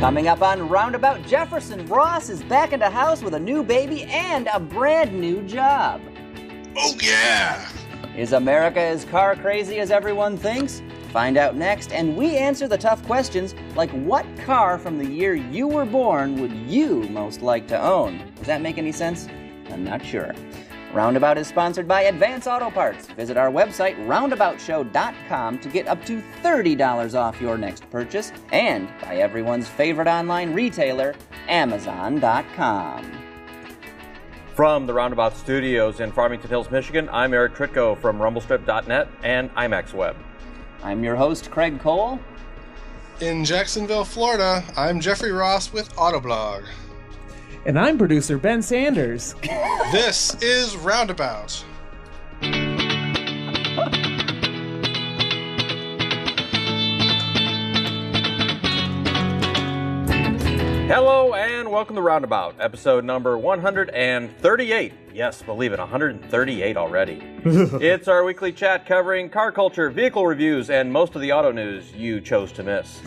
Coming up on Roundabout, Jefferson Ross is back in the house with a new baby and a brand new job. Oh, yeah! Is America as car crazy as everyone thinks? Find out next, and we answer the tough questions like what car from the year you were born would you most like to own? Does that make any sense? I'm not sure. Roundabout is sponsored by Advance Auto Parts. Visit our website, roundaboutshow.com, to get up to $30 off your next purchase, and by everyone's favorite online retailer, Amazon.com. From the Roundabout Studios in Farmington Hills, Michigan, I'm Eric Tritko from RumbleStrip.net and IMAX Web. I'm your host, Craig Cole. In Jacksonville, Florida, I'm Jeffrey Ross with Autoblog. And I'm producer Ben Sanders. This is Roundabout. Hello and welcome to Roundabout, episode number 138. Yes, believe it, 138 already. It's our weekly chat covering car culture, vehicle reviews, and most of the auto news you chose to miss.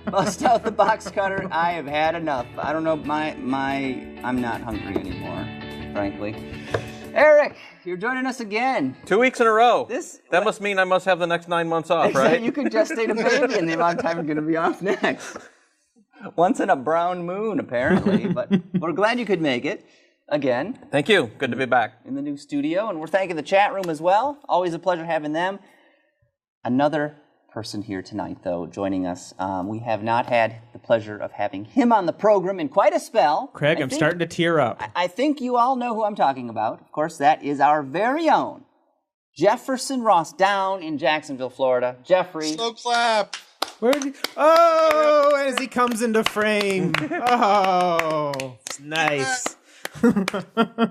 Bust out the box cutter. I have had enough. I don't know, I'm not hungry anymore, frankly. Eric, you're joining us again. 2 weeks in a row. That must mean I must have the next 9 months off, right? You could just gestate a baby and the amount of time I'm going to be off next. Once in a brown moon, apparently, but we're glad you could make it again. Thank you. Good to be back. In the new studio, and we're thanking the chat room as well. Always a pleasure having them. Another person here tonight, though, joining us. We have not had the pleasure of having him on the program in quite a spell. Craig, I'm starting to tear up. I think you all know who I'm talking about. Of course, that is our very own Jefferson Ross down in Jacksonville, Florida. Jeffrey. Slow clap. Oh, as he comes into frame. Oh, it's nice.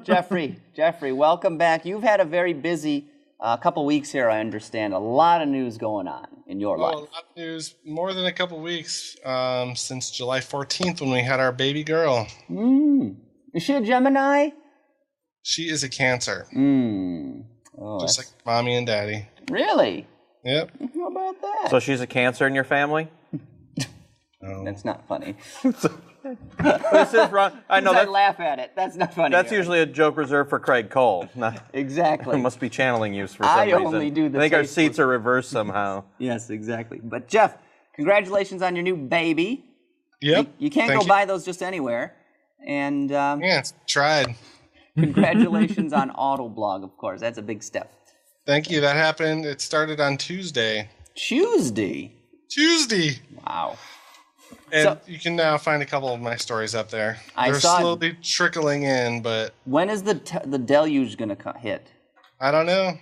Jeffrey, welcome back. You've had a very busy couple weeks here, I understand. A lot of news going on in your life. A lot of news, more than a couple weeks since July 14th when we had our baby girl. Is she a Gemini? She is a Cancer. Oh, just like mommy and daddy. Really? Yep. How about that? So she's a Cancer in your family? That's not funny. This is wrong. I know I laugh at it. That's not funny. That's usually a joke reserved for Craig Cole. Exactly. I must be channeling you for some reason. I only do the I think our seats are reversed somehow. Yes, exactly. But Jeff, congratulations on your new baby. Yep. You can't go buy those just anywhere. And yeah, it's tried. Congratulations on Autoblog, of course. That's a big step. Thank you. That happened. It started on Tuesday. Tuesday? Wow. And you can now find a couple of my stories up there. They're slowly trickling in, but... When is the deluge going to hit? I don't know.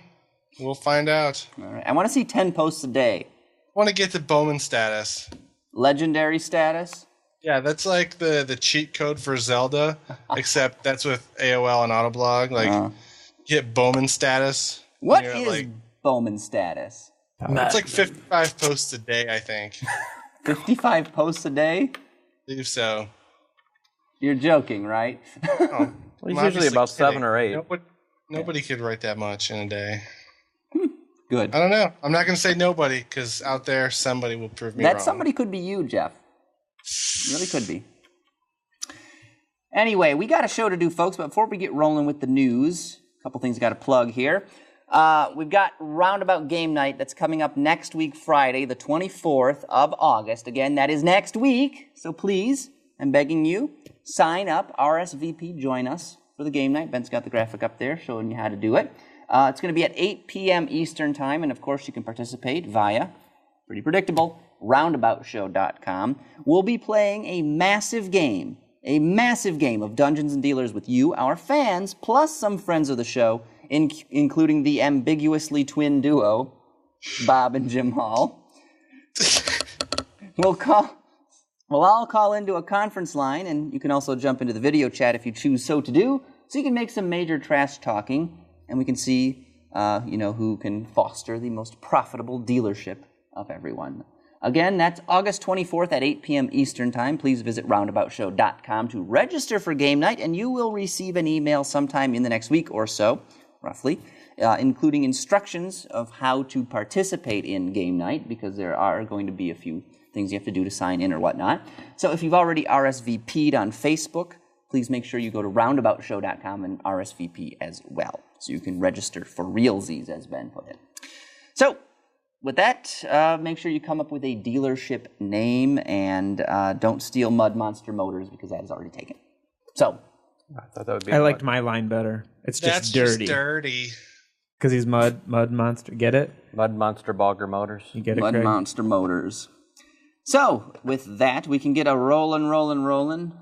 We'll find out. All right. I want to see 10 posts a day. I want to get to Bowman status. Legendary status? Yeah, that's like the cheat code for Zelda, except that's with AOL and Autoblog. Like, get Bowman status. What is Bowman status? It's like 55 posts a day, I think. 55 posts a day? I believe so. You're joking, right? Well, it's usually about 7 or 8. Nobody could write that much in a day. Good. I don't know. I'm not going to say nobody, because out there, somebody will prove me wrong. That somebody could be you, Jeff. Really could be. Anyway, we got a show to do, folks, but before we get rolling with the news, a couple things I got to plug here. We've got Roundabout Game Night that's coming up next week, Friday, the 24th of August. Again, that is next week, so please, I'm begging you, sign up, RSVP, join us for the game night. Ben's got the graphic up there showing you how to do it. It's going to be at 8 p.m. Eastern Time, and of course you can participate via, pretty predictable, roundaboutshow.com. We'll be playing a massive game of Dungeons and Dealers with you, our fans, plus some friends of the show, including the ambiguously twin duo, Bob and Jim Hall. We'll all call into a conference line, and you can also jump into the video chat if you choose so to do, so you can make some major trash talking, and we can see, who can foster the most profitable dealership of everyone. Again, that's August 24th at 8 p.m. Eastern Time. Please visit roundaboutshow.com to register for game night, and you will receive an email sometime in the next week or so, roughly, including instructions of how to participate in game night, because there are going to be a few things you have to do to sign in or whatnot. So if you've already RSVP'd on Facebook, please make sure you go to roundaboutshow.com and RSVP as well, so you can register for realsies, as Ben put it. So with that, make sure you come up with a dealership name, and don't steal Mud Monster Motors, because that is already taken. So I thought that would be. I liked my line better. It's just dirty. That's just dirty. Because he's mud monster. Get it? Mud Monster Bogger Motors. You get it, Mud Craig? Monster Motors. So with that, we can get a rolling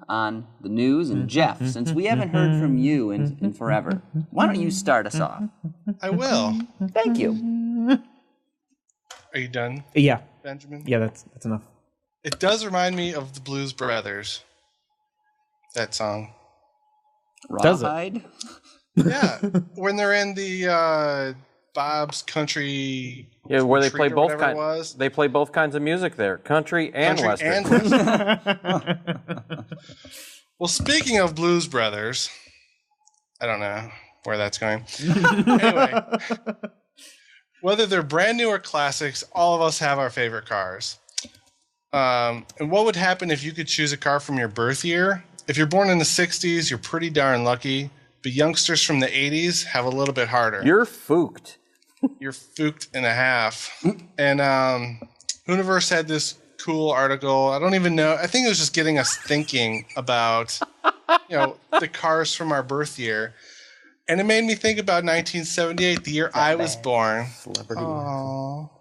on the news. And Jeff, since we haven't heard from you in forever, why don't you start us off? I will. Thank you. Are you done, Yeah. Benjamin? Yeah, that's enough. It does remind me of the Blues Brothers. That song. Does it? Rawhide? Yeah, when they're in the Bob's Country. Yeah, where they play Retreat or both whatever it kinds. was. They play both kinds of music there, country and Country western. and Western. Well, speaking of Blues Brothers, I don't know where that's going. Anyway, whether they're brand new or classics, all of us have our favorite cars. And what would happen if you could choose a car from your birth year? If you're born in the 60s, you're pretty darn lucky. But youngsters from the 80s have a little bit harder. You're fooked. You're fooked and a half. And Hooniverse had this cool article. I don't even know. I think it was just getting us thinking about, the cars from our birth year. And it made me think about 1978, the year I was born. Celebrity. Aww.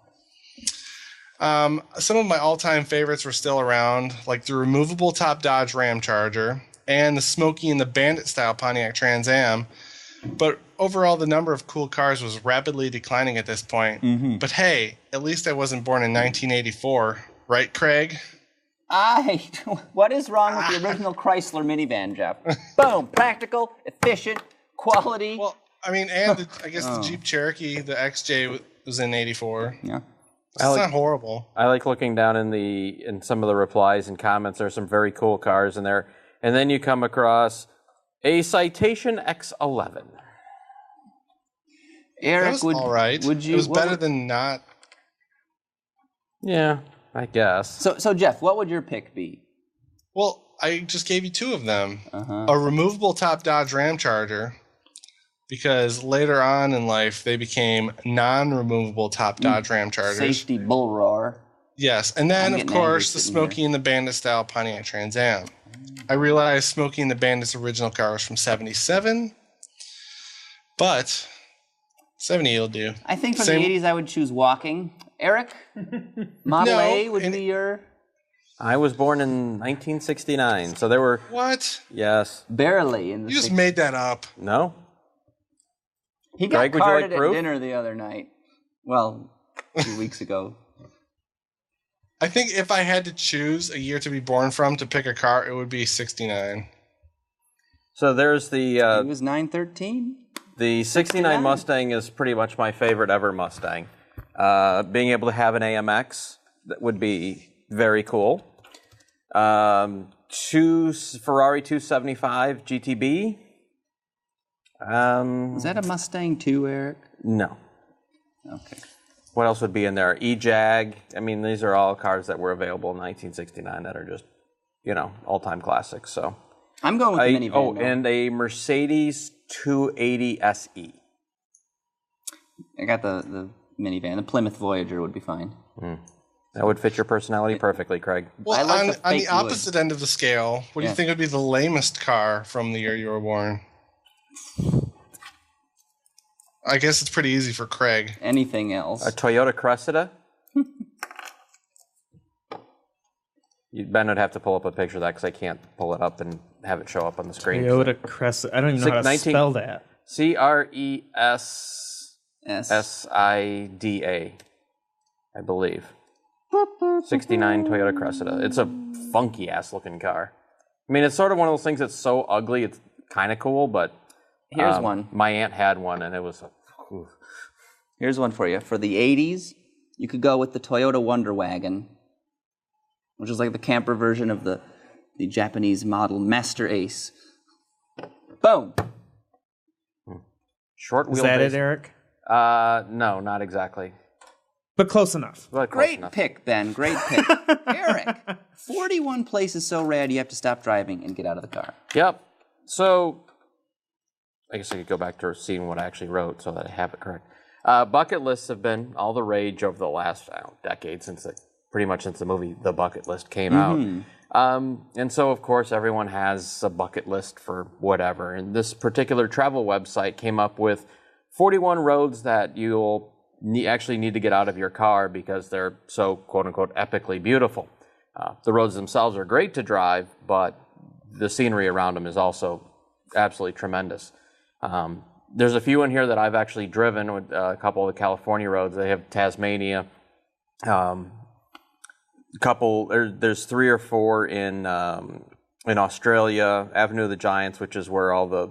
Some of my all-time favorites were still around, like the removable top Dodge Ram Charger and the Smokey and the Bandit style Pontiac Trans Am. But overall, the number of cool cars was rapidly declining at this point. Mm-hmm. But hey, at least I wasn't born in 1984, right, Craig? What is wrong with the original Chrysler minivan, Jeff? Boom, practical, efficient, quality. Well, I mean, and I guess the Jeep Cherokee, the XJ, was in 84. Yeah. It's not horrible. I like looking down in some of the replies and comments. There's some very cool cars in there. And then you come across a Citation X11. Eric, that was all right. Would you? It was better than not. Yeah, I guess. So Jeff, what would your pick be? Well, I just gave you two of them. Uh-huh. A removable top Dodge Ram Charger, because later on in life they became non-removable top Dodge Ram Chargers. Safety bull roar. Yes, and then of course the Smokey and the Bandit style Pontiac Trans Am. I realized Smokey and the Bandit's original car was from 77, but 70 will do. I think from the 80s I would choose Walking. Eric, Model A would be your... I was born in 1969, so there were... What? Yes. Barely in the You just made that up. No? He got Greg, would you like carded at proof? dinner the other night. Well, a few weeks ago. I think if I had to choose a year to be born from to pick a car, it would be 69. So there's the... It was 913? The 69 Mustang is pretty much my favorite ever Mustang. Being able to have an AMX, that would be very cool. Two Ferrari 275 GTB. Was that a Mustang too, Eric? No. Okay. What else would be in there? E-Jag. I mean, these are all cars that were available in 1969 that are just, all-time classics. So I'm going with the minivan. Oh, and a Mercedes 280 SE. I got the minivan. The Plymouth Voyager would be fine. That would fit your personality perfectly, Craig. Well, I like the on fake the opposite end of the scale, what do you think would be the lamest car from the year you were born? I guess it's pretty easy for Craig. Anything else? A Toyota Cressida. Ben would have to pull up a picture of that because I can't pull it up and have it show up on the screen. Toyota Cressida. I don't even know how to spell that. Cressida, I believe. 69 Toyota Cressida. It's a funky ass looking car. I mean, it's sort of one of those things that's so ugly, it's kind of cool, but Here's one. My aunt had one, and it was. Here's one for you. For the 80s, you could go with the Toyota Wonder Wagon, which is like the camper version of the Japanese model Master Ace. Boom. Short wheelbase. Is that it, Eric? No, not exactly. But close enough. But close Great enough. pick, Ben. Great pick. Eric, 41 places so rad you have to stop driving and get out of the car. Yep. So, I guess I could go back to seeing what I actually wrote so that I have it correct. Bucket lists have been all the rage over the last decade, pretty much since the movie The Bucket List came out. And so, of course, everyone has a bucket list for whatever. And this particular travel website came up with 41 roads that you'll actually need to get out of your car because they're so, quote-unquote, epically beautiful. The roads themselves are great to drive, but the scenery around them is also absolutely tremendous. There's a few in here that I've actually driven with a couple of the California roads. They have Tasmania. There's 3 or 4 in Australia. Avenue of the Giants, which is where all the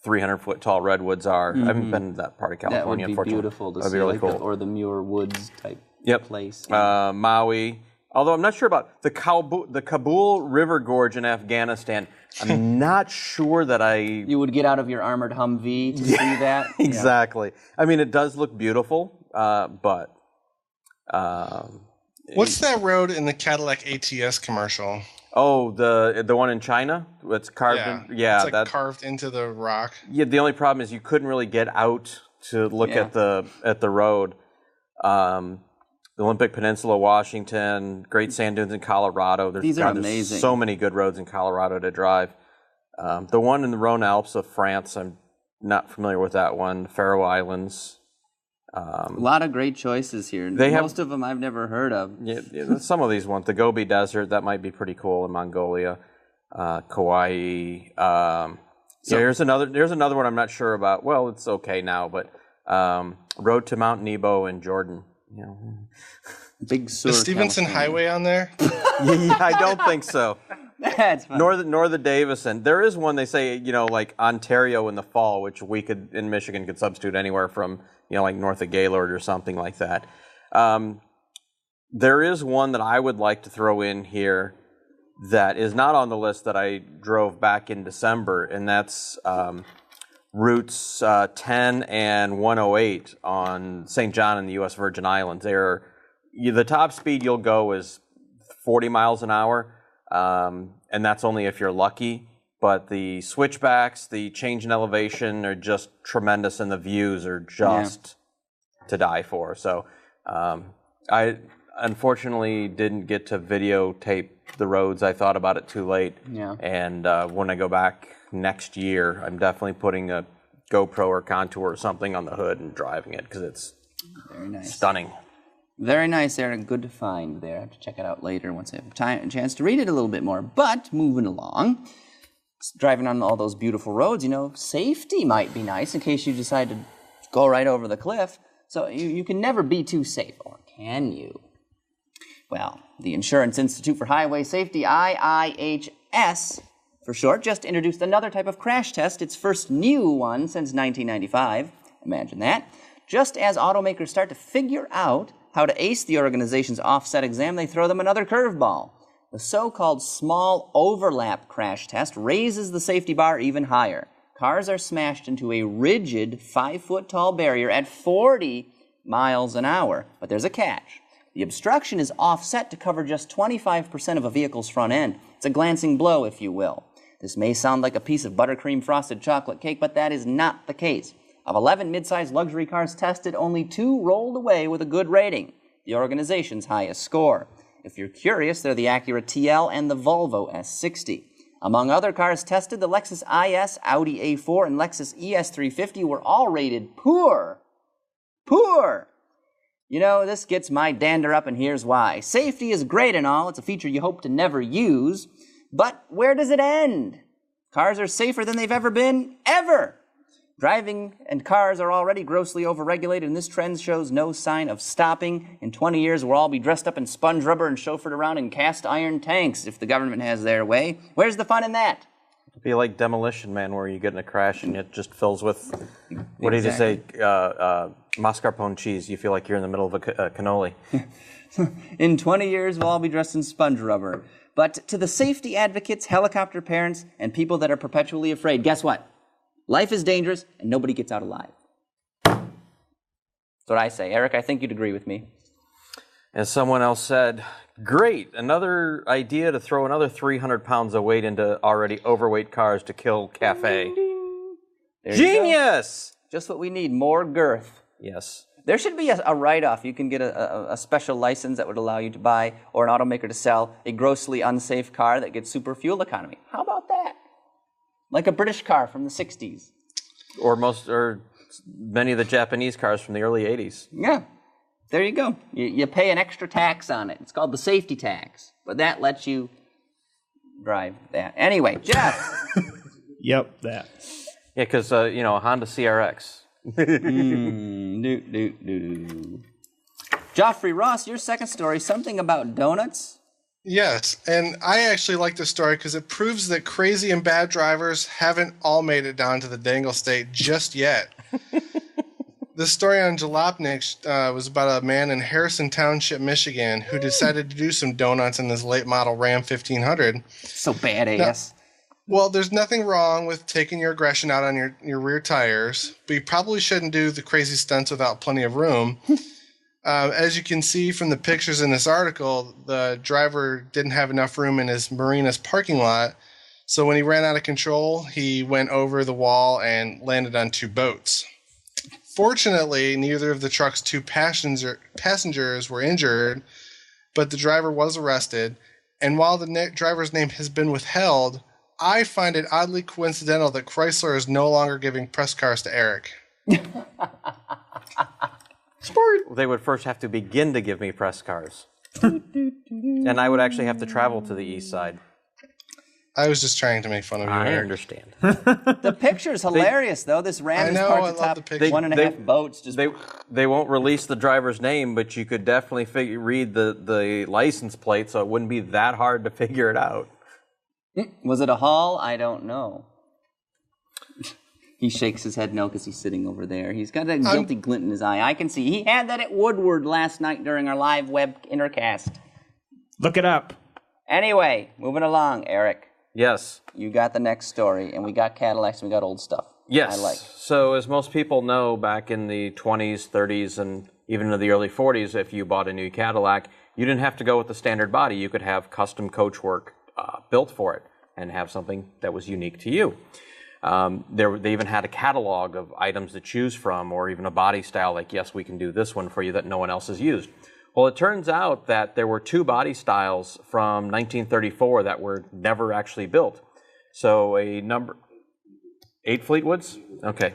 300-foot tall redwoods are. I haven't been to that part of California. That would be unfortunately. beautiful to That'd see, be really cool. or the Muir Woods type place. Maui. Although I'm not sure about the Kabul River Gorge in Afghanistan. I'm not sure that You would get out of your armored Humvee to see that? Exactly. I mean, it does look beautiful, but... What's that road in the Cadillac ATS commercial? Oh, the one in China? It's carved in... Yeah, it's carved into the rock. Yeah, the only problem is you couldn't really get out to look at the road. The Olympic Peninsula, Washington, Great Sand Dunes in Colorado. These are amazing. There's so many good roads in Colorado to drive. The one in the Rhone Alps of France, I'm not familiar with that one. Faroe Islands. A lot of great choices here. Most of them I've never heard of. Yeah, some of these ones. The Gobi Desert, that might be pretty cool in Mongolia. Kauai. Here's another one I'm not sure about. Well, it's okay now, but Road to Mount Nebo in Jordan. Big Sur, Is Stevenson California. Highway on there? Yeah, I don't think so. That's fine. Nor the Davison. There is one they say, like Ontario in the fall, which we in Michigan could substitute anywhere from, like north of Gaylord or something like that. There is one that I would like to throw in here that is not on the list that I drove back in December, and that's routes 10 and 108 on St. John in the U.S. Virgin Islands. The top speed you'll go is 40 miles an hour, and that's only if you're lucky. But the switchbacks, the change in elevation are just tremendous, and the views are just to die for. So I unfortunately didn't get to videotape the roads. I thought about it too late. Yeah. And when I go back next year, I'm definitely putting a GoPro or Contour or something on the hood and driving it because it's very nice. Stunning. Very nice, Eric. Good to find there. I have to check it out later once I have time and chance to read it a little bit more. But moving along, driving on all those beautiful roads, safety might be nice in case you decide to go right over the cliff. So you can never be too safe, or can you? Well, the Insurance Institute for Highway Safety, IIHS for short, just introduced another type of crash test, its first new one since 1995. Imagine that. Just as automakers start to figure out how to ace the organization's offset exam, they throw them another curveball. The so-called small overlap crash test raises the safety bar even higher. Cars are smashed into a rigid 5-foot-tall barrier at 40 miles an hour. But there's a catch. The obstruction is offset to cover just 25% of a vehicle's front end. It's a glancing blow, if you will. This may sound like a piece of buttercream frosted chocolate cake, but that is not the case. Of 11 midsize luxury cars tested, only 2 rolled away with a good rating, the organization's highest score. If you're curious, they're the Acura TL and the Volvo S60. Among other cars tested, the Lexus IS, Audi A4, and Lexus ES350 were all rated poor. Poor! This gets my dander up, and here's why. Safety is great and all. It's a feature you hope to never use. But where does it end? Cars are safer than they've ever been, ever! Driving and cars are already grossly overregulated, and this trend shows no sign of stopping. In 20 years, we'll all be dressed up in sponge rubber and chauffeured around in cast iron tanks if the government has their way. Where's the fun in that? It'd be like Demolition Man, where you get in a crash and it just fills with, what did you say, mascarpone cheese. You feel like you're in the middle of a cannoli. In 20 years, we'll all be dressed in sponge rubber. But to the safety advocates, helicopter parents, and people that are perpetually afraid, guess what? Life is dangerous, and nobody gets out alive. That's what I say. Eric, I think you'd agree with me. As someone else said, great, another idea to throw another 300 pounds of weight into already overweight cars to kill cafe. Genius! Just what we need, more girth. Yes. There should be a write-off. You can get a special license that would allow you to buy, or an automaker to sell, a grossly unsafe car that gets super fuel economy. How about that? Like a British car from the 60s. Or many of the Japanese cars from the early 80s. Yeah. There you go. You pay an extra tax on it. It's called the safety tax. But that lets you drive that. Anyway, Jeff. Yep, that. Yeah, because, Honda CRX. Joffrey Ross, your second story, something about donuts? Yes, and I actually like this story because it proves that crazy and bad drivers haven't all made it down to the Dangle State just yet. This story on Jalopnik was about a man in Harrison Township, Michigan, who decided to do some donuts in his late model Ram 1500. So badass. Well, there's nothing wrong with taking your aggression out on your rear tires, but you probably shouldn't do the crazy stunts without plenty of room. As you can see from the pictures in this article, the driver didn't have enough room in his marina's parking lot, so when he ran out of control, he went over the wall and landed on two boats. Fortunately, neither of the truck's two passengers were injured, but the driver was arrested, and while the driver's name has been withheld, I find it oddly coincidental that Chrysler is no longer giving press cars to Eric. They would first have to begin to give me press cars. And I would actually have to travel to the east side. I was just trying to make fun of you, I Eric. understand. The picture's hilarious, though. This Ram is parked I atop love the picture. 1.5 boats. Just They won't release the driver's name, but you could definitely read the license plate, so it wouldn't be that hard to figure it out. Was it a haul? I don't know. He shakes his head no because he's sitting over there. He's got that guilty glint in his eye. I can see. He had that at Woodward last night during our live web intercast. Look it up. Anyway, moving along, Eric. Yes. You got the next story, and we got Cadillacs, and we got old stuff. Yes. I like. So as most people know, back in the 20s, 30s, and even in the early 40s, if you bought a new Cadillac, you didn't have to go with the standard body. You could have custom coachwork built for it and have something that was unique to you. They even had a catalog of items to choose from, or even a body style like, yes, we can do this one for you that no one else has used. Well, it turns out that there were two body styles from 1934 that were never actually built. So 8 Fleetwoods? Okay.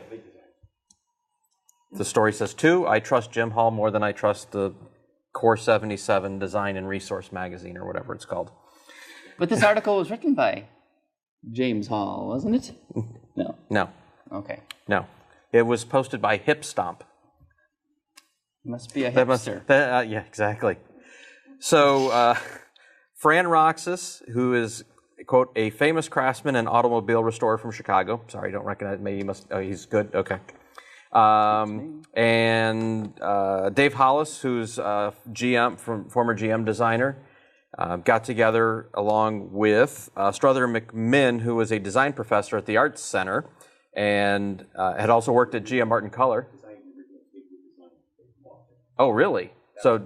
The story says 2. I trust Jim Hall more than I trust the Core 77 Design and Resource magazine, or whatever it's called. But this article was written by James Hall, wasn't it? No. No. Okay. No. It was posted by Hip Stomp. Must be a hipster. Yeah, exactly. So, Fran Roxas, who is, quote, a famous craftsman and automobile restorer from Chicago. Sorry, don't recognize me. He must. Oh, he's good. Okay. And Dave Hollis, who's former GM designer, got together along with Strother McMinn, who was a design professor at the Arts Center and had also worked at GM Martin Color. Oh, really? So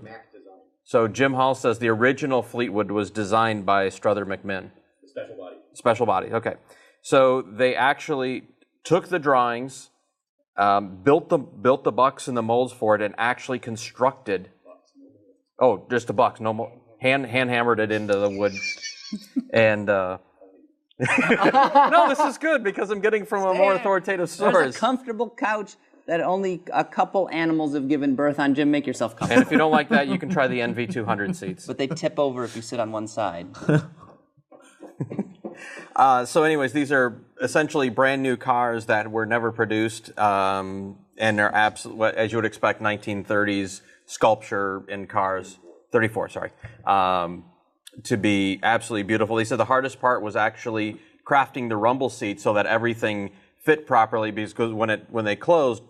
Jim Hall says the original Fleetwood was designed by Strother McMinn. The special body. Special body, okay. So they actually took the drawings, built the bucks and the molds for it, and actually constructed. Oh, just the bucks, no more. Hand hammered it into the wood, and no, this is good because I'm getting from a more authoritative source. There's a comfortable couch that only a couple animals have given birth on. Jim, make yourself comfortable. And if you don't like that, you can try the NV200 seats. But they tip over if you sit on one side. So anyways, these are essentially brand new cars that were never produced, and they're absolutely, as you would expect, 1930s sculpture in cars. 34, sorry, to be absolutely beautiful. They said the hardest part was actually crafting the rumble seat so that everything fit properly, because when they closed,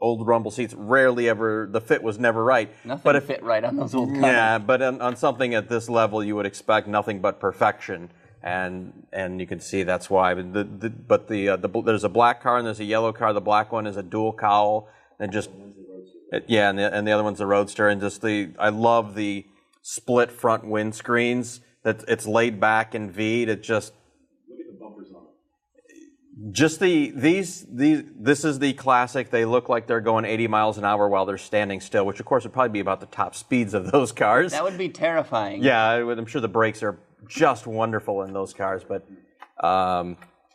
old rumble seats rarely ever, the fit was never right. Nothing fit right on those old cars. Yeah, but on something at this level, you would expect nothing but perfection, and you can see that's why. But there's a black car and there's a yellow car. The black one is a dual cowl, and just Yeah, and the other one's the Roadster, and I love the split front windscreens. That it's laid back and V'd. It just look at the bumpers on it. Just this is the classic. They look like they're going 80 miles an hour while they're standing still, which of course would probably be about the top speeds of those cars. That would be terrifying. Yeah, I'm sure the brakes are just wonderful in those cars, but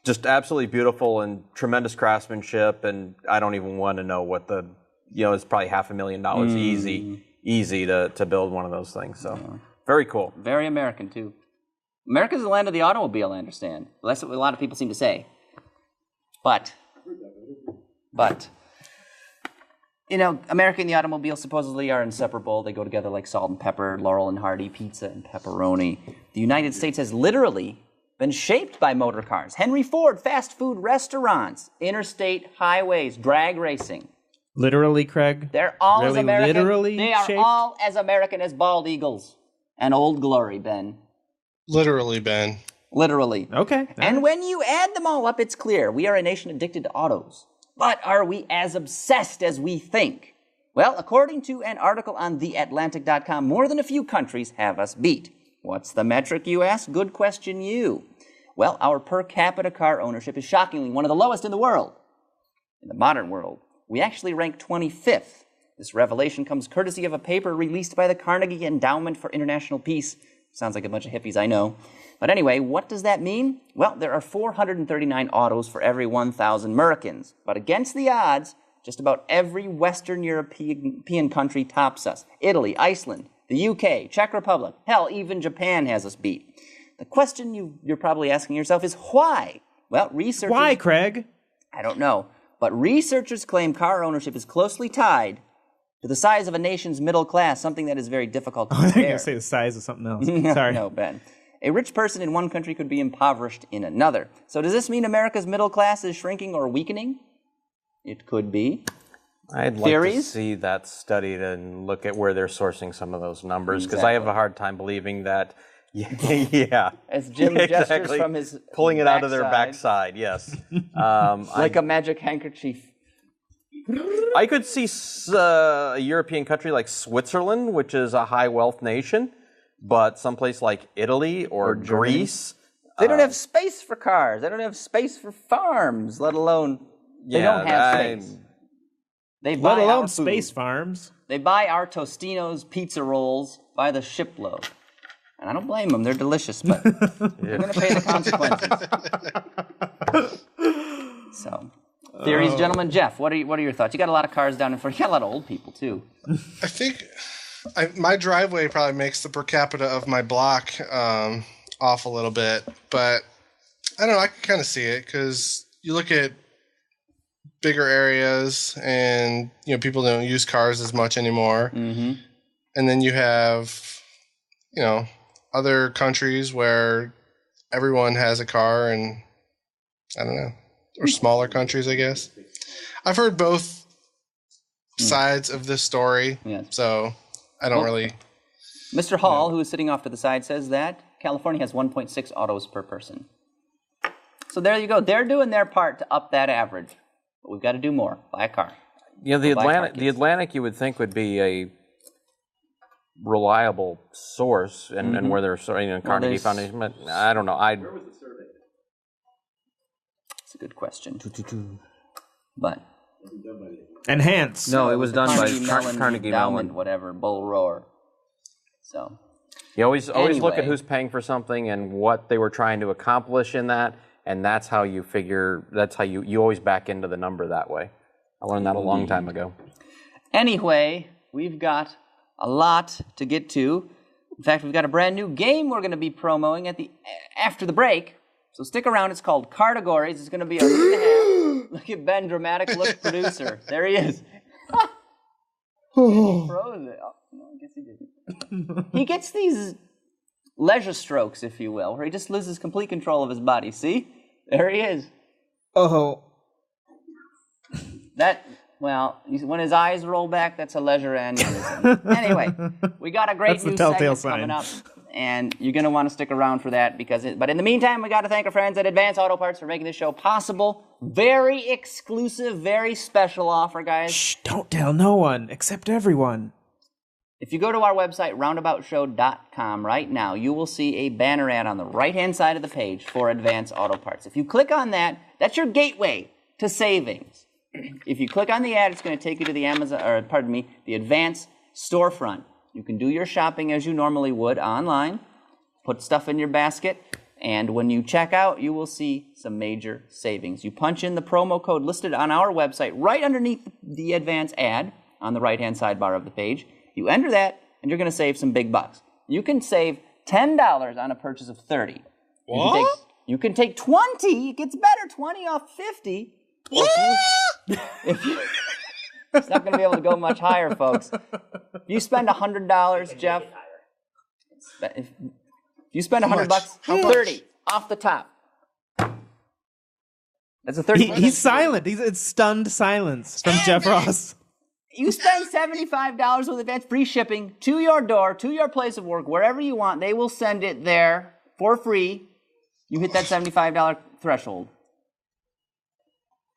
just absolutely beautiful and tremendous craftsmanship. And I don't even want to know what it's probably $500,000 easy to build one of those things. So very cool. Very American too. America's the land of the automobile, I understand. Well, that's what a lot of people seem to say. But, America and the automobile supposedly are inseparable. They go together like salt and pepper, Laurel and Hardy, pizza and pepperoni. The United States has literally been shaped by motor cars. Henry Ford, fast food restaurants, interstate highways, drag racing. Literally, Craig? They're all really as American. Literally they are shaped? all as American as bald eagles and Old Glory, Ben. Literally, Ben. Literally. Okay. And when you add them all up, it's clear we are a nation addicted to autos. But are we as obsessed as we think? Well, according to an article on TheAtlantic.com, more than a few countries have us beat. What's the metric, you ask? Good question, you. Well, our per capita car ownership is shockingly one of the lowest in the world. In the modern world, we actually rank 25th. This revelation comes courtesy of a paper released by the Carnegie Endowment for International Peace. Sounds like a bunch of hippies, I know. But anyway, what does that mean? Well, there are 439 autos for every 1,000 Americans. But against the odds, just about every Western European country tops us. Italy, Iceland, the UK, Czech Republic, hell, even Japan has us beat. The question you're probably asking yourself is why? Well, researchers... Why, Craig? I don't know. But researchers claim car ownership is closely tied to the size of a nation's middle class, something that is very difficult to compare. I think you're going to say the size of something else. Sorry. No, Ben. A rich person in one country could be impoverished in another. So does this mean America's middle class is shrinking or weakening? It could be. I'd like to see that studied and look at where they're sourcing some of those numbers, because I have a hard time believing that. Yeah. As Jim gestures from his pulling it out of their backside, yes. Like a magic handkerchief. I could see a European country like Switzerland, which is a high wealth nation, but someplace like Italy or Greece. They don't have space for cars. They don't have space for farms, let alone they don't have space. They buy let alone our food. space farms. They buy our Tostinos pizza rolls by the shipload. And I don't blame them. They're delicious, but they're going to pay the consequences. So, theories, gentlemen. Jeff, what are your thoughts? You got a lot of cars down in front. You got a lot of old people, too. I think my driveway probably makes the per capita of my block off a little bit. But, I don't know. I can kind of see it because you look at bigger areas and, people don't use cars as much anymore. Mm-hmm. And then you have, other countries where everyone has a car and I don't know, or smaller countries, I guess. I've heard both sides of this story, so I don't really... Mr. Hall, who is sitting off to the side, says that California has 1.6 autos per person. So there you go. They're doing their part to up that average. But we've got to do more. Buy a car. The Atlantic you would think would be a reliable source, and where they're Carnegie Foundation, but I don't know. Where was the survey? It's a good question. But Enhance. No, it was done by Carnegie Mellon, whatever, Bull Roar. So you always look at who's paying for something and what they were trying to accomplish in that, and that's how you figure. That's how you always back into the number that way. I learned that a long time ago. Anyway, we've got a lot to get to. In fact, we've got a brand new game we're going to be promoting after the break. So stick around. It's called Categories. It's going to be a hoot and a half. Look at Ben, dramatic look producer. There he is. He froze it. Oh, no, I guess he didn't. He gets these leisure strokes, if you will, where he just loses complete control of his body. See? There he is. Oh. When his eyes roll back, that's a leisure aneurysm. Anyway, we got a great new segment coming up, and you're going to want to stick around for that. But in the meantime, we got to thank our friends at Advance Auto Parts for making this show possible. Very exclusive, very special offer, guys. Shh, don't tell no one except everyone. If you go to our website, roundaboutshow.com right now, you will see a banner ad on the right-hand side of the page for Advance Auto Parts. If you click on that, that's your gateway to savings. If you click on the ad, it's going to take you to the the Advance storefront. You can do your shopping as you normally would online, put stuff in your basket, and when you check out, you will see some major savings. You punch in the promo code listed on our website right underneath the Advance ad on the right-hand sidebar of the page. You enter that, and you're going to save some big bucks. You can save $10 on a purchase of $30. What? You can take 20. It gets better. 20 off 50. What? It's not going to be able to go much higher, folks. If you spend $100, Jeff. If you spend $100, How much? 30 off the top. That's a 30. He's silent. It's stunned silence from Jeff Ross. You spend $75 with Advance free shipping to your door, to your place of work, wherever you want. They will send it there for free. You hit that $75 threshold.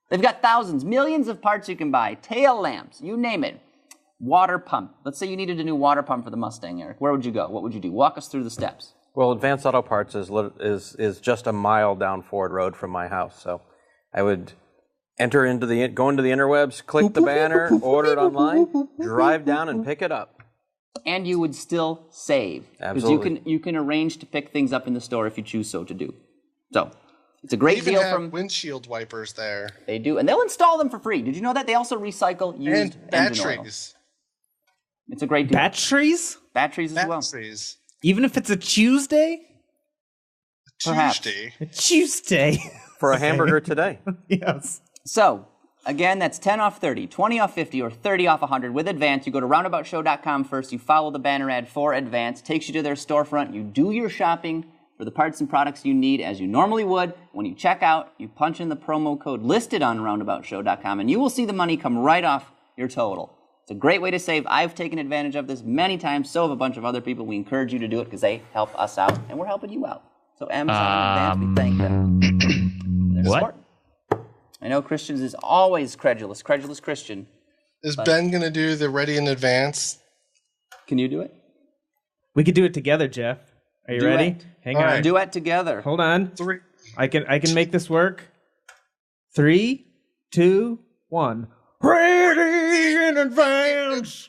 They've got thousands, millions of parts you can buy. Tail lamps, you name it. Water pump. Let's say you needed a new water pump for the Mustang, Eric. Where would you go? What would you do? Walk us through the steps. Well, Advanced Auto Parts is just a mile down Ford Road from my house, so I would go into the interwebs, click the banner, order it online, drive down and pick it up. And you would still save. Absolutely. Because you can arrange to pick things up in the store if you choose so to do. So, it's a great They even deal have from... windshield wipers there. They do, and they'll install them for free. Did you know that? They also recycle used And engine oil. batteries. It's a great deal. Batteries? Batteries as well. Batteries. Even if it's a Tuesday? Perhaps. Tuesday. A Tuesday. For a hamburger today. Yes. So, again, that's 10 off 30, 20 off 50, or 30 off 100 with Advance. You go to roundaboutshow.com first. You follow the banner ad for Advance. Takes you to their storefront. You do your shopping for the parts and products you need as you normally would. When you check out, you punch in the promo code listed on roundaboutshow.com, and you will see the money come right off your total. It's a great way to save. I've taken advantage of this many times. So have a bunch of other people. We encourage you to do it because they help us out, and we're helping you out. So Amazon and Advance, we thank them. Their What? support. I know Christians is always credulous Christian. Is Ben going to do the ready in advance? Can you do it? We could do it together, Jeff. Are you Duet. ready? Hang All on. right. Duet together. Hold on. 3. I can make this work. 3, 2, 1. Ready in advance.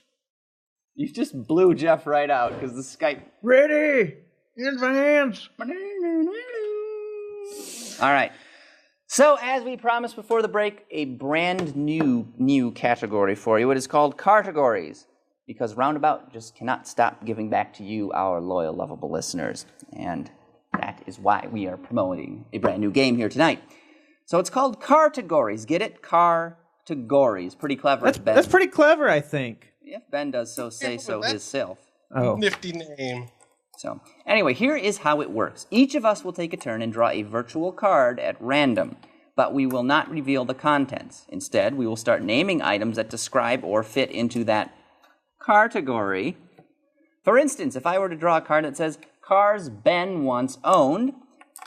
You just blew Jeff right out because the Skype. Ready in advance. All right. So, as we promised before the break, a brand new category for you. It is called Categories, because Roundabout just cannot stop giving back to you, our loyal, lovable listeners. And that is why we are promoting a brand new game here tonight. So it's called Categories. Get it? Categories. Pretty clever, Ben. That's pretty clever, I think. If Ben does so, say so himself. Oh. Nifty name. So, anyway, here is how it works. Each of us will take a turn and draw a virtual card at random, but we will not reveal the contents. Instead, we will start naming items that describe or fit into that category. For instance, if I were to draw a card that says, Cars Ben Once Owned,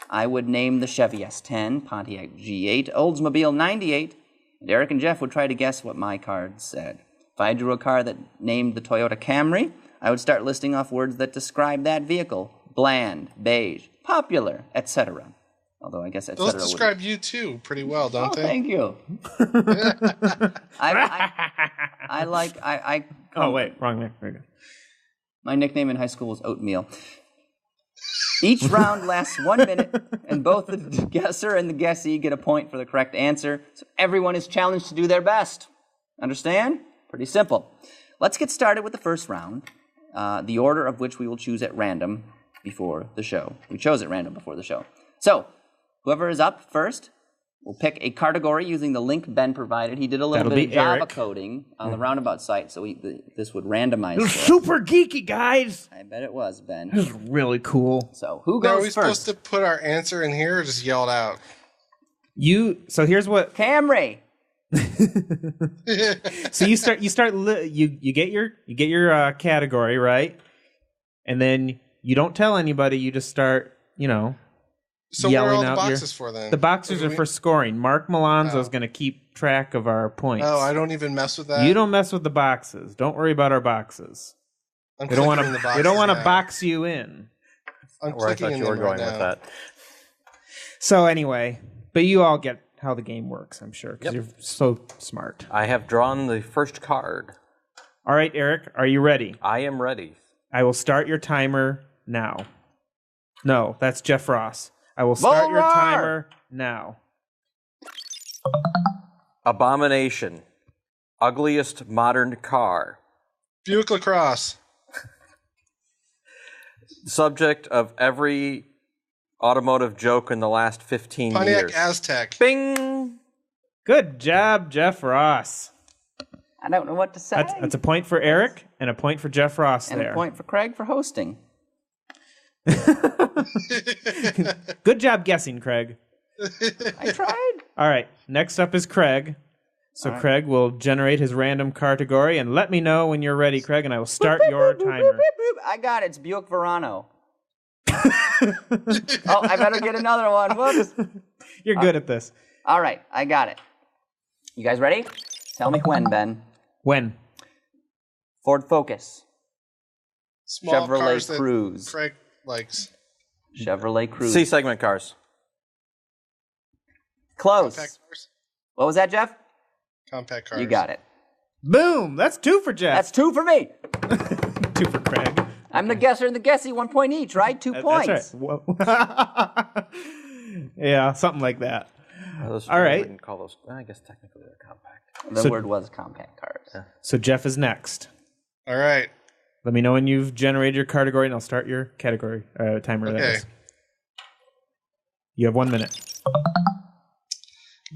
I would name the Chevy S10, Pontiac G8, Oldsmobile 98, and Eric and Jeff would try to guess what my card said. If I drew a card that named the Toyota Camry, I would start listing off words that describe that vehicle. Bland, beige, popular, etc. Although I guess etc. Those describe you too pretty well, don't they? Thank you. Oh, wait. Wrong there. Very good. My nickname in high school was Oatmeal. Each round lasts 1 minute, and both the guesser and the guessee get a point for the correct answer. So everyone is challenged to do their best. Understand? Pretty simple. Let's get started with the first round, the order of which we will choose at random before the show. We chose at random before the show. So, whoever is up first will pick a category using the link Ben provided. He did a little That'll bit of be Java Eric. coding on the Roundabout site, so this would randomize. This is for us. super geeky, guys. I bet it was, Ben. This is really cool. So, who Now, are goes we first? supposed to put our answer in here or just yell it out? So here's what. Camry. So you get your category, right? And then you don't tell anybody, you just start, So what are yelling all the out boxes for then? The boxes are for scoring. Mark Malonzo is going to keep track of our points. Oh, I don't even mess with that. You don't mess with the boxes. Don't worry about our boxes. I'm We don't want clicking the to. boxes We don't want to now. box you in. I'm Where I clicking thought in you were them right going with now. that. So anyway, but you all get how the game works, I'm sure, because Yep. you're so smart. I have drawn the first card. All right, Eric, are you ready? I am ready. I will start your timer now. No, that's Jeff Ross. I will start your Roar! timer now. Abomination. Ugliest modern car. Buick LaCrosse. Subject of every automotive joke in the last 15 Pontiac years. Aztec. Bing! Good job, Jeff Ross. I don't know what to say. That's a point for Eric and a point for Jeff Ross and there. a point for Craig for hosting. Good job guessing, Craig. I tried. All right, next up is Craig. So Craig will generate his random category and let me know when you're ready, Craig, and I will start your timer. I got it. It's Buick Verano. Oh, I better get another one. Whoops. You're good at this. All right, I got it. You guys ready? Tell me when, Ben. When? Ford Focus. Small Chevrolet cars that Cruze. Craig likes. Chevrolet Cruze. C-segment cars. Close. Compact cars. What was that, Jeff? Compact cars. You got it. Boom! That's 2 for Jeff. That's 2 for me. 2 for Craig. I'm the guesser and the guessy. 1 point each, right? 2 points. That's right. Whoa. Yeah, something like that. Those, All I right. wouldn't call those. I guess technically they're compact. The word was compact cars. So Jeff is next. All right. Let me know when you've generated your category, and I'll start your category timer. That Okay. is. You have 1 minute.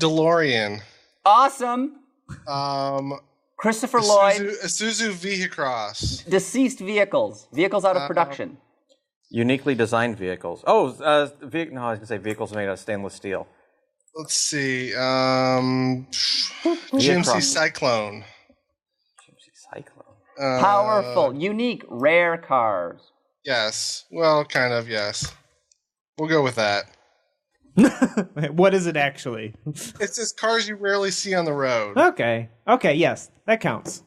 DeLorean. Awesome. Christopher Lloyd. Isuzu Vehicross. Deceased vehicles. Vehicles out of production. Uniquely designed vehicles. Oh, no, I was going to say vehicles made out of stainless steel. Let's see. GMC Cyclone. Cyclone. Powerful. Unique. Rare cars. Yes. Well, kind of, yes. We'll go with that. What is it actually? It's just cars you rarely see on the road. Okay. Okay, yes. That counts.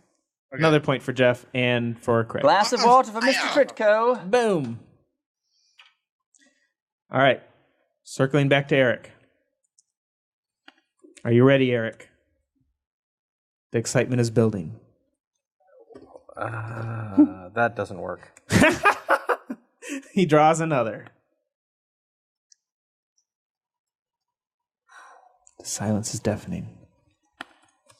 Okay. Another point for Jeff and for Craig. Glass of water for Mr. Tritko. Boom. All right. Circling back to Eric. Are you ready, Eric? The excitement is building. That doesn't work. He draws another. The silence is deafening.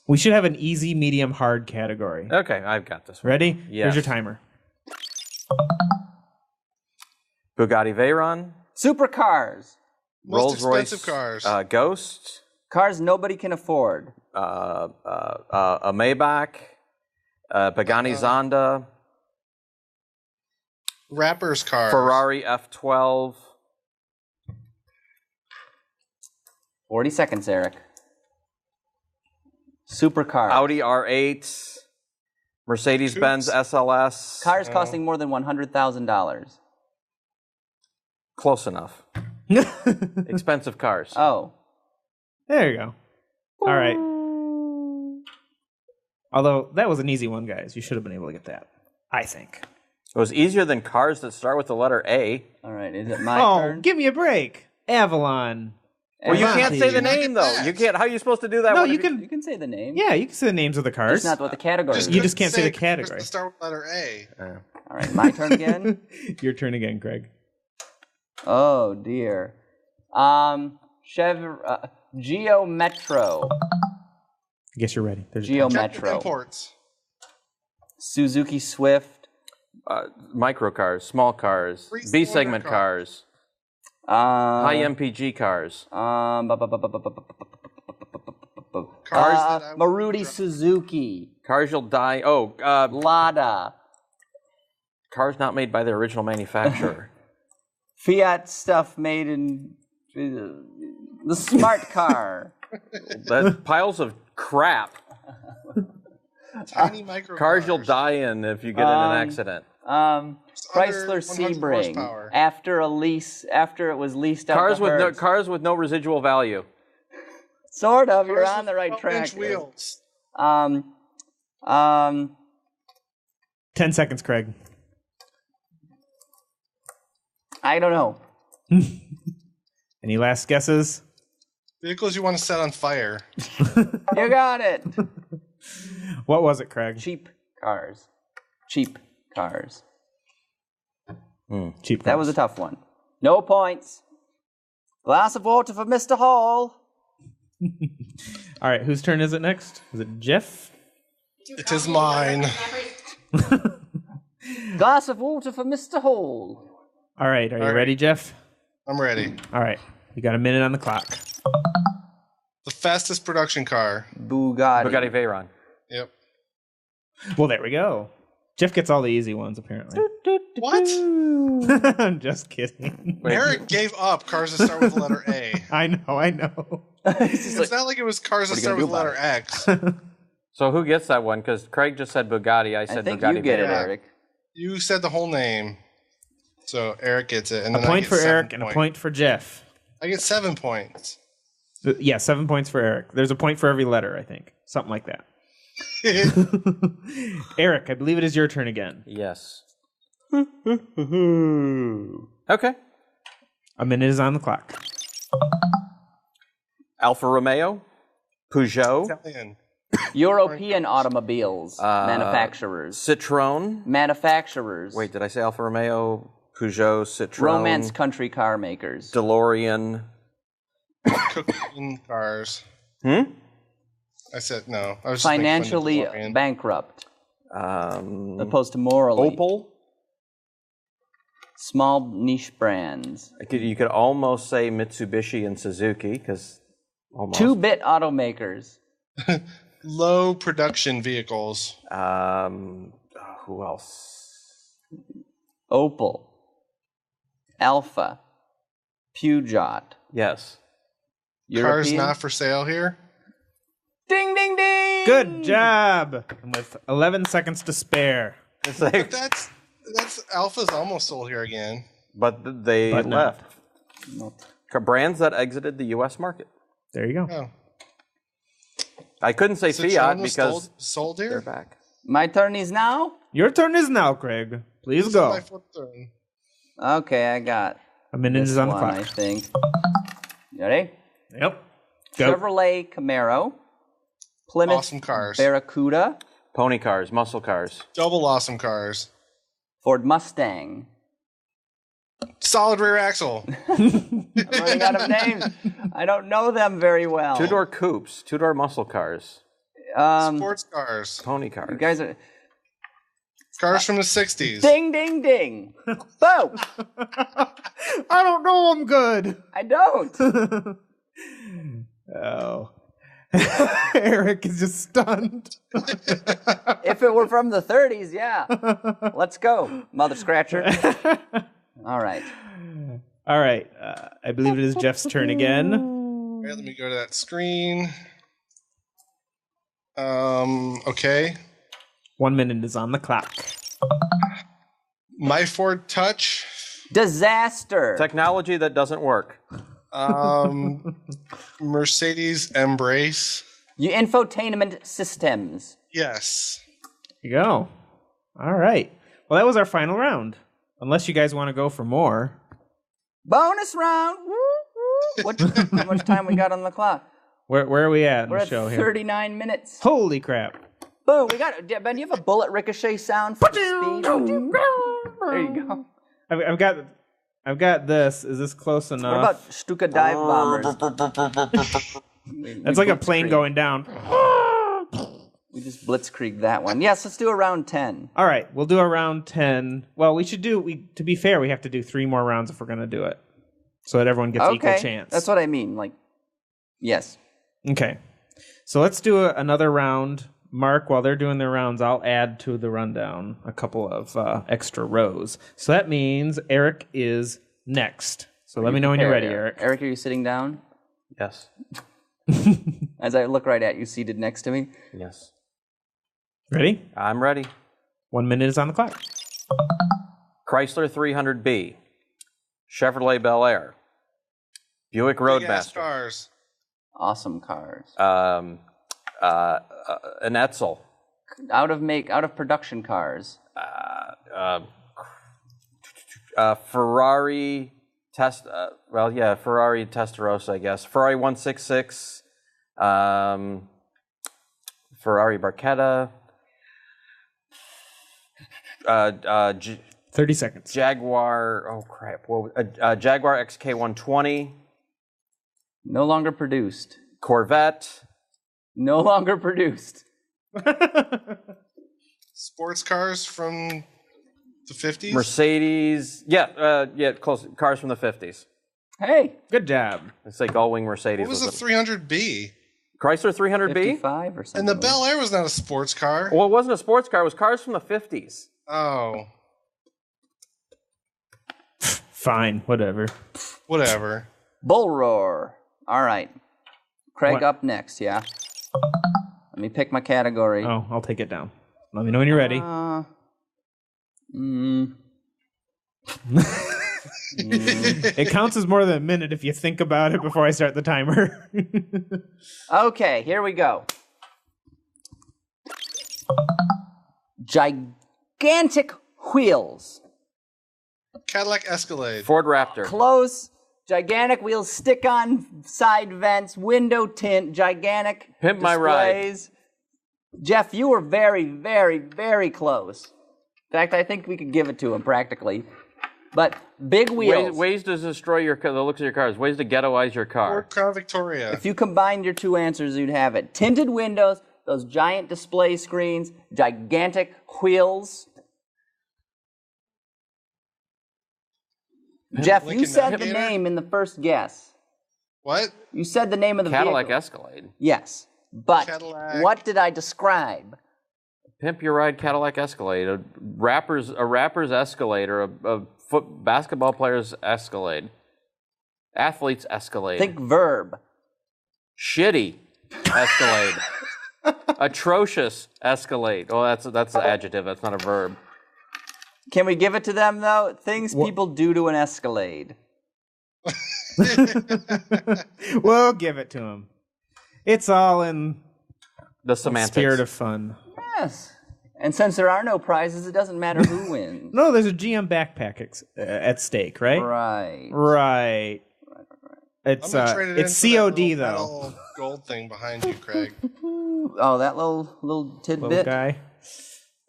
We should have an easy, medium, hard category. Okay, I've got this one. Ready? Yes. Here's your timer. Bugatti Veyron. Supercars. Most Rolls-Royce. expensive cars. Ghost. Cars nobody can afford. A Maybach. Pagani Zonda. Rappers cars. Ferrari F12. 40 seconds, Eric. Supercars. Audi R8. Mercedes-Benz SLS. Cars costing more than $100,000. Close enough. Expensive cars. Oh. There you go. All right. Although that was an easy one, guys. You should have been able to get that. I think. It was easier than cars that start with the letter A. All right. Is it my turn? Give me a break. Avalon. Well, you can't say the Look at name, though. that. You can't. How are you supposed to do that? No, What you if can. You can say the name. Yeah, you can say the names of the cars. Just not what the category is. You just can't say the cars category. that start with letter A. All right. My turn again. Your turn again, Greg. Oh, dear. Geo Metro. I guess you're ready. There's Geo Captain Metro. Imports. Suzuki Swift. Micro cars, small cars, Three-cylinder B-segment cars. cars, high MPG cars. Cars that I would Maruti drive. Suzuki. Cars you'll die. Oh, Lada. cars not made by their original manufacturer. Fiat stuff made in the smart car. That piles of crap. Tiny micro Cars you'll die in if you get in an accident. Chrysler 100 Sebring. horsepower. After it was leased out to Hertz. Cars with no residual value. Sort of. You're on the right track. 12-inch wheels. 10 seconds, Craig. I don't know. Any last guesses? Vehicles you want to set on fire. You got it. What was it, Craig? Cheap cars. Cheap cars. Cheap. That was a tough one. No points. Glass of water for Mr. Hall. All right, whose turn is it next? Is it Jeff? It is mine. Glass of water for Mr. Hall. All right, are you ready, Jeff? I'm ready. All right, you got a minute on the clock. The fastest production car. Bugatti. Veyron. Yep. Well, there we go. Jeff gets all the easy ones, apparently. What? I'm just kidding. Eric gave up cars that start with the letter A. I know. It's not like it was cars that start with the letter X. So who gets that one? Because Craig just said Bugatti. I said think Bugatti you get it, Veyron. Eric. You said the whole name. So Eric gets it. And A then point I get for 7 Eric and a points. point for Jeff. I get 7 points. Yeah, 7 points for Eric. There's a point for every letter, I think. Something like that. Eric, I believe it is your turn again. Yes. Okay. A minute is on the clock. Alfa Romeo, Peugeot, Italian. European automobiles. Manufacturers. Citroën. Manufacturers. Wait, did I say Alfa Romeo, Peugeot, Citroën? Romance country car makers. DeLorean. Cocaine cars. Hmm? I said no. I was just making fun of Financially DeLorean. bankrupt. Opposed to morally. Opel. Small niche brands. You could almost say Mitsubishi and Suzuki, because almost. 2-bit automakers. Low production vehicles. Who else? Opel. Alpha. Peugeot. Yes. Cars European? not for sale here. Ding, ding, ding! Good job! And with 11 seconds to spare. It's like, But that's Alpha's almost sold here again. but they But no. left. Brands that exited the U.S. market. There you go. Oh, I couldn't say Citroën Fiat was because sold they're here. back. My turn is now? Your turn is now, Craig. Please This is go. my fourth turn. Okay, I got A minute this is on the one, I clock. think. You ready? Yep. Go. Chevrolet Camaro. Plymouth Awesome cars. Barracuda. Pony cars, muscle cars. Double awesome cars. Ford Mustang. Solid rear axle. I'm running out of names. I don't know them very well. Two-door coupes, two-door muscle cars, Sports cars. pony cars. You guys are... Cars from the 60s. Ding, ding, ding. Boom. I don't know I'm good. I don't. Oh. Eric is just stunned. If it were from the 30s, yeah. Let's go, mother scratcher. All right. All right. I believe it is Jeff's turn again. All right, let me go to that screen. Okay. 1 minute is on the clock. My Ford Touch. Disaster. Technology that doesn't work. Mercedes Embrace. You infotainment systems. Yes. There you go. All right. Well, that was our final round. Unless you guys want to go for more. Bonus round. Woo, woo. How much time we got on the clock? Where are we at in We're the at show here? 39 minutes. Holy crap. Boom. We got. Ben, do you have a bullet ricochet sound for the speed? There you go. I've got this. Is this close enough? What about Stuka dive bombers? That's like a plane going down. We just blitzkrieg that one. Yes, let's do a round 10. All right, we'll do a round 10. Well, we should do. To be fair, we have to do 3 more rounds if we're going to do it, so that everyone gets equal chance. That's what I mean. Like, yes. Okay, so let's do another round. Mark, while they're doing their rounds, I'll add to the rundown a couple of extra rows. So that means Eric is next. So let me know when you're ready, Eric. Eric, are you sitting down? Yes. As I look right at you, seated next to me. Yes. Ready? I'm ready. 1 minute is on the clock. Chrysler 300B, Chevrolet Bel Air, Buick Big-ass Roadmaster, cars. Awesome cars. an Edsel, Out of production cars. Ferrari Ferrari Testarossa, I guess. Ferrari 166, Ferrari Barchetta, 30 seconds. Jaguar. Oh crap! Jaguar XK120, No longer produced. Corvette. No longer produced. Sports cars from the 50s? Mercedes, close. Cars from the 50s. Hey, Good job. It's like all-wing Mercedes. What was the it? 300B? Chrysler 300B? 55 or something. And the Bel Air was not a sports car. Well, it wasn't a sports car. It was cars from the 50s. Oh, Fine, whatever. whatever. Bull Roar. All right. Craig What? up next, yeah? Let me pick my category. Oh, I'll take it down. Let me know when you're ready. It counts as more than a minute if you think about it before I start the timer. Okay, here we go. Gigantic wheels. Cadillac Escalade. Ford Raptor. Close. Gigantic wheels, stick-on side vents, window tint, gigantic Pimp my ride. displays. Jeff, you were very, very, very close. In fact, I think we could give it to him practically. But big wheels. Ways to destroy the looks of your cars. Ways to ghettoize your car. Ford Crown Victoria. If you combined your two answers, you'd have it. Tinted windows, those giant display screens, gigantic wheels. Jeff, you Lincoln said the Navigator? name in the first guess. What? You said the name of the Cadillac vehicle. Escalade. Yes, but Cadillac. what did I describe? Pimp your ride Cadillac Escalade. A rapper's Escalade, or a basketball player's Escalade. Athlete's Escalade. Think verb. Shitty Escalade. Atrocious Escalade. Oh, that's an adjective. That's not a verb. Can we give it to them, though? Things people do to an Escalade. We'll give it to him. It's all in The semantics. spirit of fun. Yes. And since there are no prizes, it doesn't matter who wins. No, there's a GM backpack at stake, right? Right. Right. It's I'm gonna trade it it's in for that COD little though. metal gold thing behind you, Craig. Oh, that little tidbit. Little guy.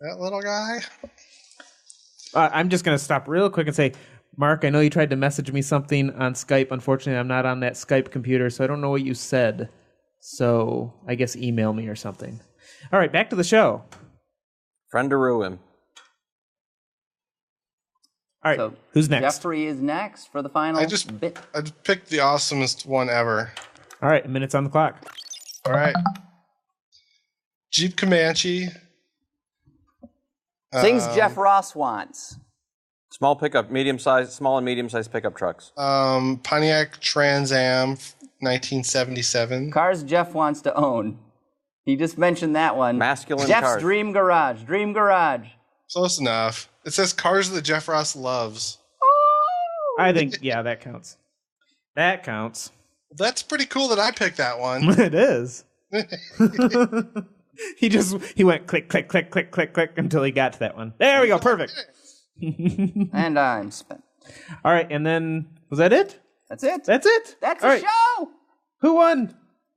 That little guy. I'm just gonna stop real quick and say, Mark, I know you tried to message me something on Skype. Unfortunately, I'm not on that Skype computer, so I don't know what you said. So I guess email me or something. All right, back to the show. Friend to ruin. All right, So who's next? Jeffrey is next for the final bit. I picked the awesomest one ever. All right, a minute's on the clock. All right. Jeep Comanche. Things Jeff Ross wants. Small and medium-sized pickup trucks. Pontiac Trans Am, 1977. Cars Jeff wants to own. He just mentioned that one. Masculine Jeff's cars. Dream Garage. Dream Garage. Close enough. It says cars that Jeff Ross loves. I think, yeah, that counts. That counts. That's pretty cool that I picked that one. It is. He went click, click, click, click, click, click until he got to that one. There we go. Perfect. And I'm spent. All right, and then was that it? That's it. That's it. That's All the right. show. Who won?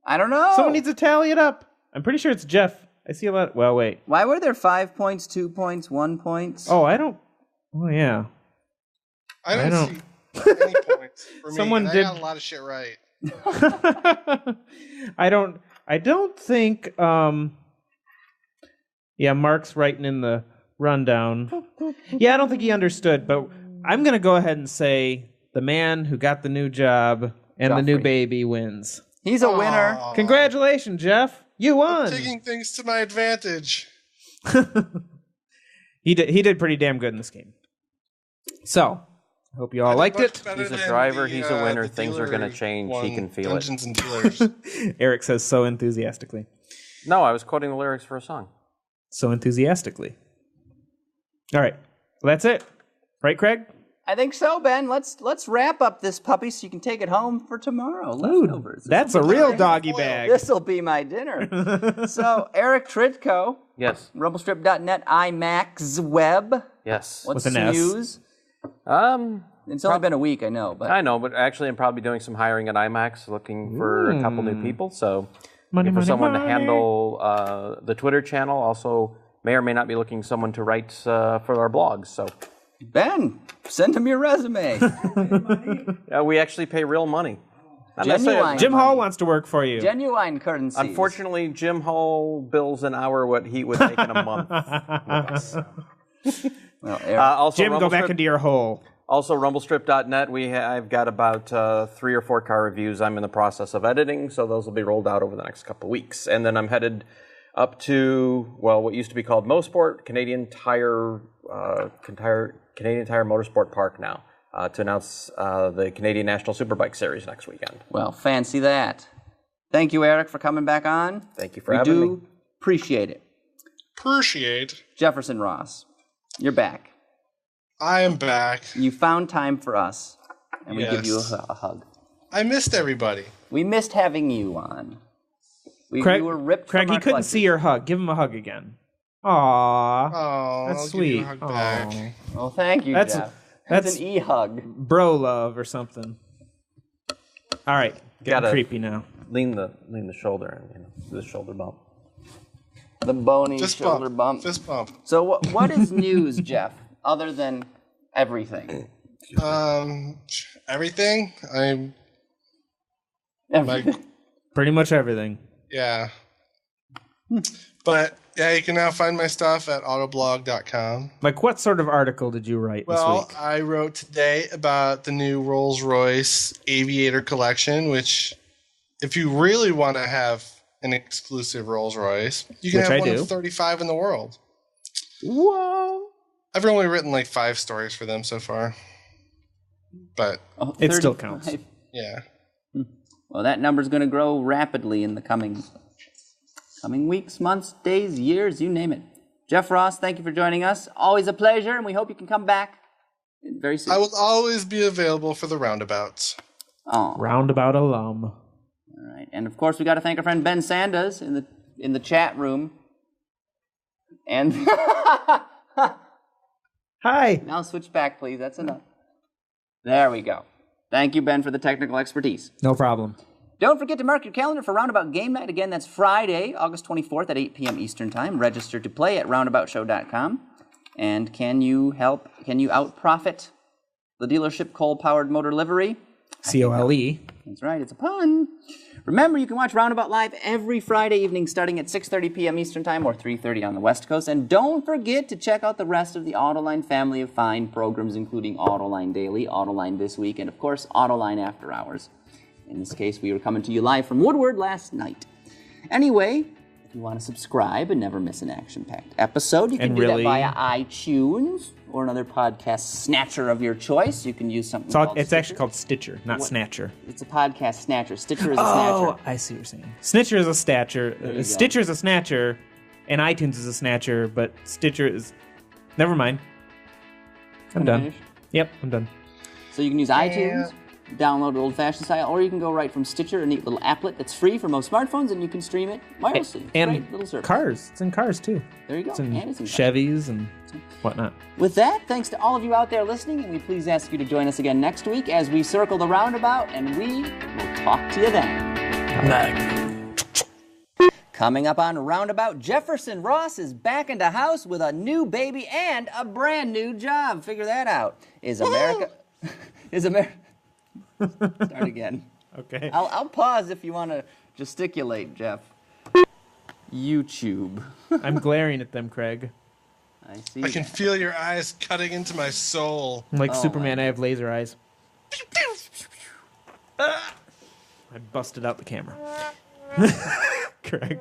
I don't know. Someone needs to tally it up. I'm pretty sure it's Jeff. I see a lot. Well, wait. Why were there 5 points, 2 points, 1 point? Oh, I don't. Oh, yeah. I I don't see any points for me. Someone and did- I got a lot of shit right. I don't think. Yeah, Mark's writing in the rundown. Yeah, I don't think he understood, but I'm gonna go ahead and say the man who got the new job and the new Joffrey. baby wins. He's a winner. Aw. Congratulations, Jeff. You won. Taking things to my advantage. He did pretty damn good in this game. So, I hope you all liked Much it. better He's a than driver, he's a winner, the things are gonna dealer change, he one, can feel it. Dungeons and Dealers. Eric says so enthusiastically. No, I was quoting the lyrics for a song. So enthusiastically. All right. Well, that's it. Right, Craig? I think so, Ben. Let's wrap up this puppy so you can take it home for tomorrow. Leftovers. That's a real doggy bag. This will be my dinner. So, Eric Tritko, Yes. Rumblestrip.net, IMAX Web. Yes. What's With the an S. news? It's only been a week, I know, but I know, but actually I'm probably doing some hiring at IMAX, looking for a couple new people. So Money, looking for someone money. to handle the Twitter channel. Also, may or may not be looking for someone to write for our blogs. So Ben, send him your resume. we actually pay real money. Not Genuine. necessarily- Jim Hall wants to work for you. Genuine currency. Unfortunately, Jim Hall bills an hour what he would take in a month. Well, Eric, Also, Jim, go back Rumblestrip- into your hole. Also, Rumblestrip.net, I've got about 3 or 4 car reviews I'm in the process of editing, so those will be rolled out over the next couple of weeks. And then I'm headed up to, what used to be called Mosport, Canadian Tire Motorsport Park now, to announce the Canadian National Superbike Series next weekend. well, fancy that. Thank you, Eric, for coming back on. Thank you for having me. We do appreciate it. Appreciate. Jefferson Ross, you're back. I am back. You found time for us, and we give you Yes. a hug. I missed everybody. We missed having you on. We were ripped Craig, from he our couldn't clutches. see your hug. Give him a hug again. Aww. Oh, That's I'll sweet. Give you a hug back. Aw. Well, thank you, That's- Jeff. That's that's- an e-hug. Bro love or something. All right. Getting Gotta- creepy now. Lean the shoulder and do the shoulder bump. The bony Fist shoulder bump. bump. Fist bump. So what is news, Jeff, other than everything? Everything. Everything. Pretty much everything. Yeah. But yeah, you can now find my stuff at autoblog.com. Like, what sort of article did you write this Well, week? I wrote today about the new Rolls-Royce Aviator collection, which if you really want to have an exclusive Rolls-Royce, you can Which have I one do. of 35 in the world. Whoa. I've only written like 5 stories for them so far. But Oh, It still 35. counts. yeah. Well, that number's going to grow rapidly in the coming weeks, months, days, years, you name it. Jeff Ross, thank you for joining us. Always a pleasure, and we hope you can come back very soon. I will always be available for the roundabouts. Oh, Roundabout alum. all right. And of course, we got to thank our friend Ben Sanders in the chat room. And Hi. now switch back, please. That's enough. There we go. Thank you, Ben, for the technical expertise. No problem. Don't forget to mark your calendar for Roundabout Game Night. Again, that's Friday, August 24th at 8 p.m. Eastern Time. Register to play at roundaboutshow.com. And can you out-profit the dealership coal-powered motor livery? COLE. That's right, it's a pun. Remember, you can watch Roundabout live every Friday evening starting at 6:30 p.m. Eastern Time or 3:30 on the West Coast. And don't forget to check out the rest of the Autoline family of fine programs, including Autoline Daily, Autoline This Week, and of course, Autoline After Hours. In this case, we were coming to you live from Woodward last night. Anyway, if you want to subscribe and never miss an action-packed episode, you can And do really- that via iTunes or another podcast snatcher of your choice. You can use something called It's Stitcher. actually called Stitcher, not Snatcher. It's a podcast snatcher. Stitcher is a Oh, snatcher. I see what you're saying. Snitcher is a snatcher. you go. Stitcher is a snatcher, and iTunes is a snatcher, but Stitcher is... Never mind. I'm done. Finish? Yep, I'm done. So you can use iTunes, download it old-fashioned style, or you can go right from Stitcher, a neat little applet that's free for most smartphones, and you can stream it wirelessly. And Great little service. cars. It's in cars, too. There you go. It's in And it's in cars. Chevys and whatnot. With that, thanks to all of you out there listening, and we please ask you to join us again next week as we circle the roundabout, and we will talk to you then. Coming up on Roundabout, Jefferson Ross is back into house with a new baby and a brand new job. Figure that out. Is America... Start again. Okay. I'll pause if you want to gesticulate, Jeff. YouTube. I'm glaring at them, Craig. I see. I can that. feel your eyes cutting into my soul. I'm like Oh, Superman, I have laser eyes. I busted out the camera. Craig.